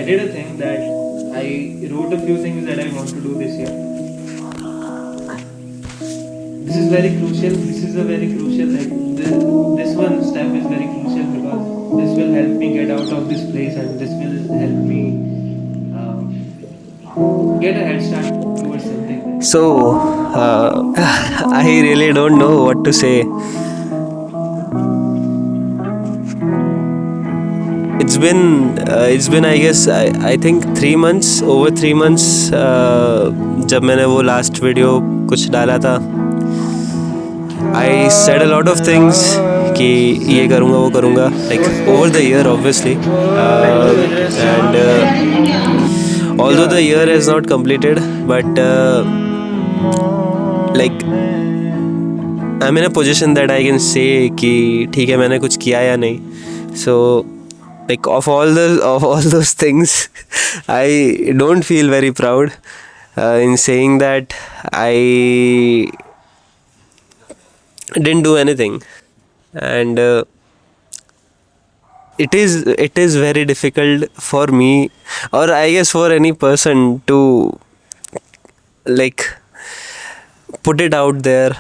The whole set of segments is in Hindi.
did a thing that I wrote a few things that I want to do this year. This is very crucial. This is a very crucial. This one step is very crucial because this will help me get out of this place and this will help me get a head start towards something. So, I really don't know what to say. It's been I guess I think 3 months, over 3 months जब मैंने वो लास्ट वीडियो कुछ डाला था. I said a lot of things कि ये करूँगा वो करूँगा, like over the year obviously, and although the year is not completed, but like I'm in a position that I can say कि ठीक है मैंने कुछ किया या नहीं. So like of all those things, I don't feel very proud in saying that I didn't do anything, and it is very difficult for me, or I guess for any person, to like put it out there,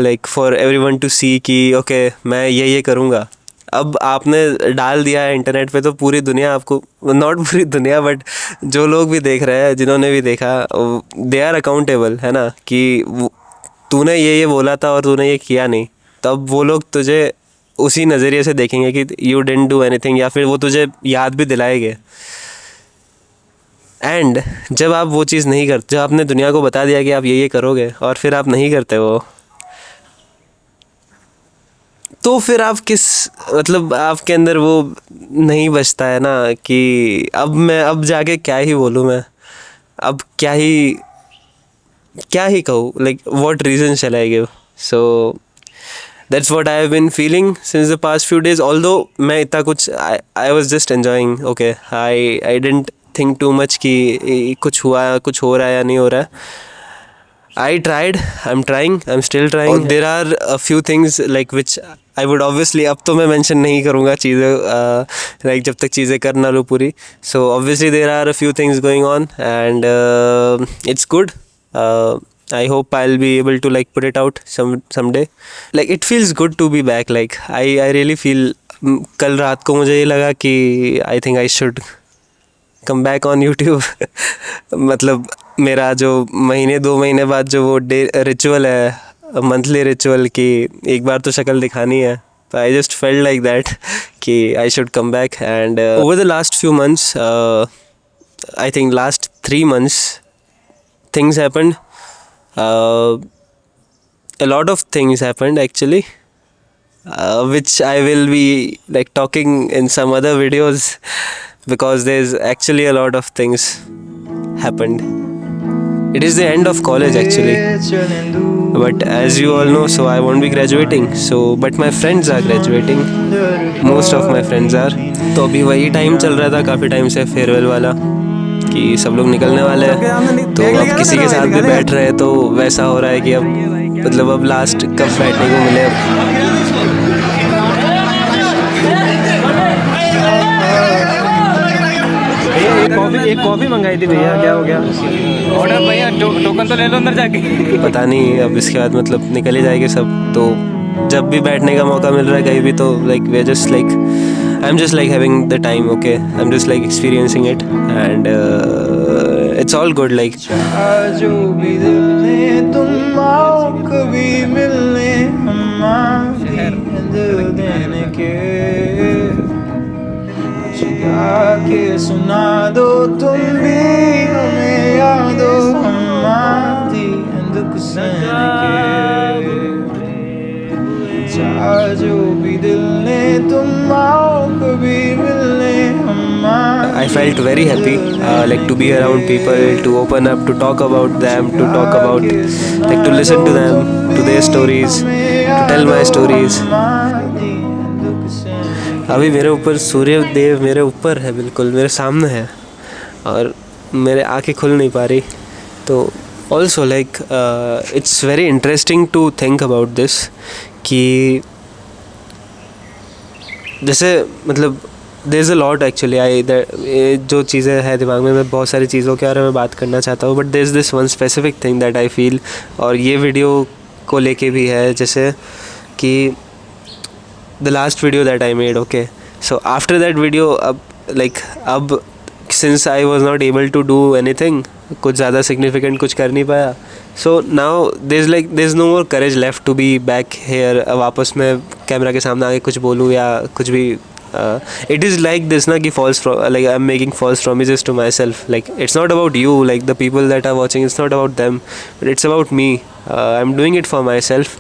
like for everyone to see कि okay मैं ये करूँगा. अब आपने डाल दिया है इंटरनेट पे तो पूरी दुनिया आपको, नॉट पूरी दुनिया बट जो लोग भी देख रहे हैं, जिन्होंने भी देखा, दे आर अकाउंटेबल, है ना, कि तूने ये बोला था और तूने ये किया नहीं. तब वो लोग तुझे उसी नज़रिए से देखेंगे कि यू डिडंट डू एनीथिंग, या फिर वो तुझे याद भी दिलाएंगे. एंड जब आप वो चीज़ नहीं करते, जब आपने दुनिया को बता दिया कि आप ये करोगे और फिर आप नहीं करते वो, तो फिर आप मतलब आपके अंदर वो नहीं बचता है ना कि अब जाके क्या ही बोलूँ मैं, अब क्या ही कहूँ, like what reason shall I give. So that's what I have been feeling since the past few days. Although मैं इतना कुछ I was just enjoying. Okay, I didn't think too much कि कुछ हो रहा है या नहीं हो रहा है. I tried, I'm trying, I'm still trying. There are a few things like which I would obviously, अब तो मैं mention नहीं करूँगा चीज़ें, like जब तक चीज़ें कर ना लो पूरी. So obviously there are a few things going on, and it's good. I hope I'll be able to like put it out someday. Like it feels good to be back. Like I really feel, कल रात को मुझे ये लगा कि I think I should come back on YouTube. मतलब मेरा जो 2 महीने बाद जो वो रिचुअल है, मंथली रिचुअल, कि एक बार तो शक्ल दिखानी है, तो I just felt like that कि I should come back. And over the last few months, I think last 3 months, things happened. A lot of things happened actually, which I will be like talking in some other videos, because there's actually a lot of things happened. It is the end of college actually, but as you all know, so I won't be graduating. So but my friends are graduating, most of my friends are. तो अभी वही टाइम चल रहा था काफ़ी टाइम से, फेयरवेल वाला, कि सब लोग निकलने वाले हैं, तो अब किसी के साथ भी बैठ रहे हैं, तो वैसा हो रहा है कि अब मतलब अब लास्ट कब बैठने को मिले. एक कॉफ़ी मंगाई थी भैया, क्या हो गया ऑर्डर भैया? टोकन तो ले लो अंदर जाके. पता नहीं, अब इसके बाद मतलब निकल ही जाएंगे सब. तो जब भी बैठने का मौका मिल रहा है कहीं भी, तो like we are just like, I am just like having the time. Okay, I am just like experiencing it, and it's all good. Like जो भी दिल ने तुम आओ कभी मिलने, हमारी दिल देने के के सुना दो तुम भी हमें यादो, हमारी दुख सहने के. चाह जो भी दिल ने तुम आओ कभी मिलने, हमारी. I felt very happy, like to be around people, to open up, to talk about them, to talk about, like to listen to them, to their stories, to tell my stories. अभी मेरे ऊपर सूर्य देव मेरे ऊपर है, बिल्कुल मेरे सामने है, और मेरे आँखें खुल नहीं पा रही. तो also like it's very interesting to think about this, कि जैसे मतलब there is a lot actually जो चीज़ें हैं दिमाग में, मैं बहुत सारी चीज़ों के बारे में बात करना चाहता हूँ, but there is this one specific thing that I feel, और ये वीडियो को लेके भी है, जैसे कि the last video that I made, okay, so after that video अब since I was not able to do anything, कुछ ज़्यादा सिग्निफिकेंट कुछ कर नहीं पाया, so now there is no more courage left to be back here, वापस मैं कैमरा के सामने आके कुछ बोलूँ या कुछ भी. It is like this na, कि I'm making false promises to myself, like it's not about you, like the people that are watching, it's not about them, but it's about me. I'm doing it for myself,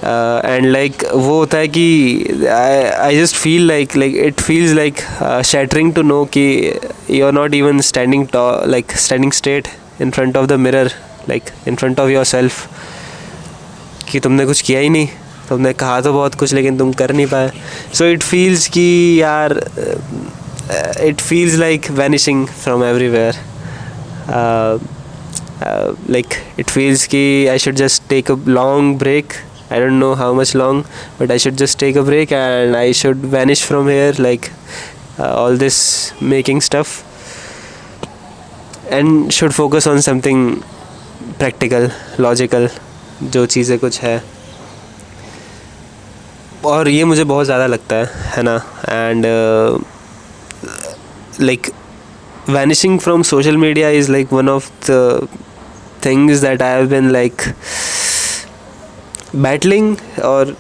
and like वो होता है कि I just feel like it feels like shattering to know कि you're not even standing straight in front of the mirror, like in front of yourself, कि तुमने कुछ किया ही नहीं, तुमने कहा तो बहुत कुछ लेकिन तुम कर नहीं पाए. सो इट फील्स कि यार it feels like vanishing from everywhere, like it feels कि I should just take a long break, I don't know how much long, but I should just take a break and I should vanish from here, like all this making stuff, and should focus on something practical, logical, जो चीज़ें कुछ है. और ये मुझे बहुत ज़्यादा लगता है ना. And like vanishing from social media is like one of the things that I have been like battling, और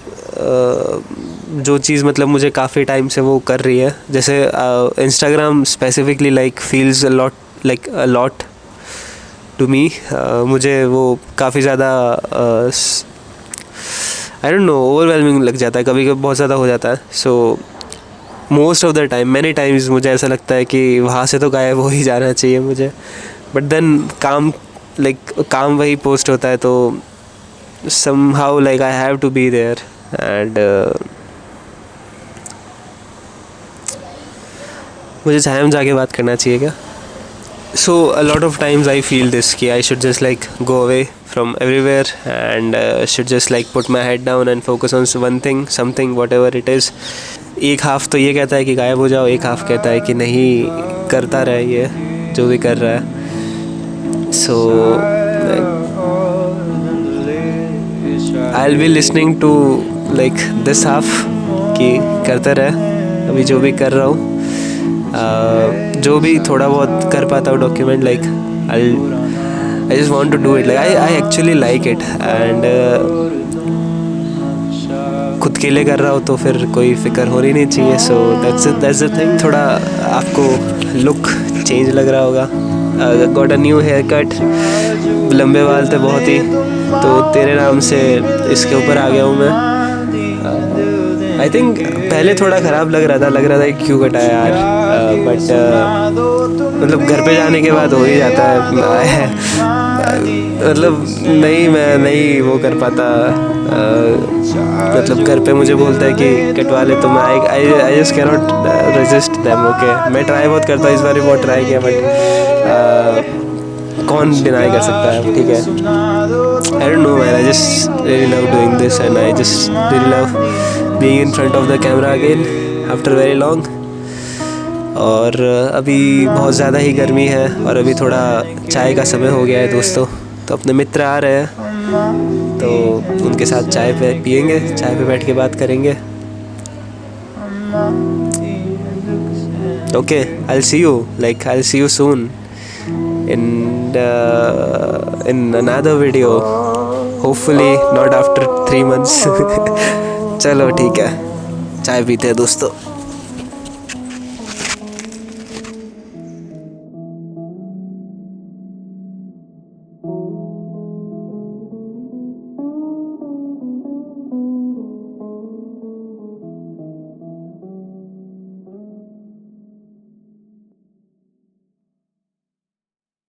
जो चीज़ मतलब मुझे काफ़ी टाइम से वो कर रही है, जैसे Instagram specifically like feels a lot to me. मुझे वो काफ़ी ज़्यादा आई डोंट नो ओवरवेलमिंग लग जाता है, कभी कभी बहुत ज़्यादा हो जाता है. So most of the time, many times मुझे ऐसा लगता है कि वहाँ से तो गायब हो ही जाना चाहिए मुझे, बट देन काम वही पोस्ट होता है, तो somehow like I have to be there. And मुझे सायम जाके बात करना चाहिए क्या? So a lot of times I feel this कि I should just like go away from everywhere and should just like put my head down and focus on one thing, something, whatever it is. एक हाफ तो ये कहता है कि गायब हो जाओ, एक हाफ कहता है कि नहीं, करता रहे ये जो भी कर रहा है. So I'll be listening to like this half कि करता रहे अभी जो भी कर रहा हूँ, जो भी थोड़ा बहुत कर पाता हूँ document, like I just want to do it, like I actually like it. And खुद के लिए कर रहा हूँ तो फिर कोई फिक्र होनी नहीं चाहिए. सो that's the thing. थोड़ा आपको लुक चेंज लग रहा होगा. Got a new hair cut, लंबे बाल थे बहुत ही, तो तेरे नाम से इसके ऊपर आ गया हूँ मैं. आई थिंक पहले थोड़ा ख़राब लग रहा था कि क्यों कटाया यार, बट मतलब घर पे जाने के बाद हो ही जाता है. मतलब मैं नहीं वो कर पाता, मतलब घर पे मुझे बोलता है कि कटवा ले, तो मैं I just can not resist them. Okay, मैं ट्राई बहुत करता हूँ, इस बार बहुत ट्राई किया, बट कौन डिनाई कर सकता है, ठीक है. आई don't no man, I just really love doing this and I just really love being in front of the camera again after very long. और अभी बहुत ज़्यादा ही गर्मी है और अभी थोड़ा चाय का समय हो गया है दोस्तों, तो अपने मित्र आ रहे हैं तो उनके साथ चाय पियेंगे, चाय पे बैठ के बात करेंगे. Okay, I'll see you soon in another video, hopefully not after 3 months. चलो ठीक है, चाय पीते हैं दोस्तों.